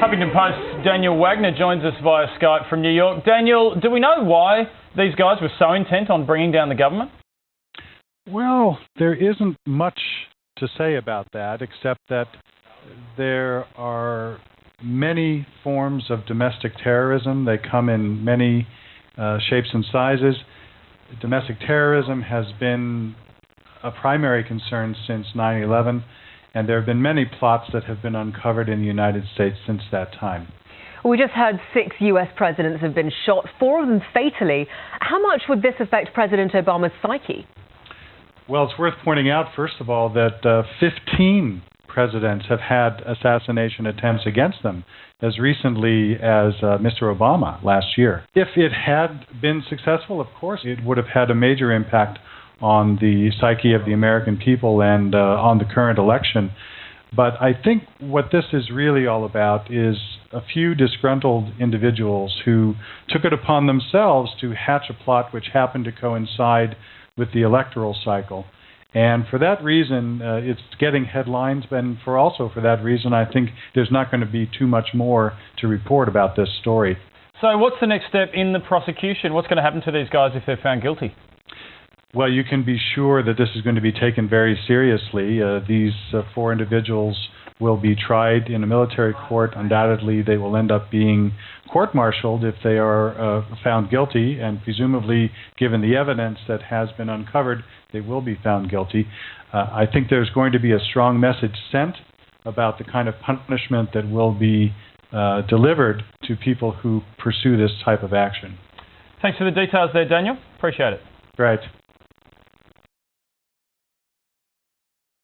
Huffington Post's Daniel Wagner joins us via Skype from New York. Daniel, do we know why these guys were so intent on bringing down the government? Well, there isn't much to say about that, except that there are many forms of domestic terrorism. They come in many shapes and sizes. Domestic terrorism has been a primary concern since 9/11, and there have been many plots that have been uncovered in the United States since that time. We just heard 6 U.S. presidents have been shot, 4 of them fatally. How much would this affect President Obama's psyche? Well, it's worth pointing out, first of all, that 15 presidents have had assassination attempts against them, as recently as Mr. Obama last year. If it had been successful, of course, it would have had a major impact on the psyche of the American people and on the current election. But I think what this is really all about is a few disgruntled individuals who took it upon themselves to hatch a plot which happened to coincide with the electoral cycle. And for that reason, it's getting headlines, and for that reason, I think there's not going to be too much more to report about this story. So what's the next step in the prosecution? What's going to happen to these guys if they're found guilty? Well, you can be sure that this is going to be taken very seriously. These 4 individuals will be tried in a military court. Undoubtedly, they will end up being court-martialed if they are found guilty, and presumably, given the evidence that has been uncovered, they will be found guilty. I think there's going to be a strong message sent about the kind of punishment that will be delivered to people who pursue this type of action. Thanks for the details there, Daniel. Appreciate it. Right.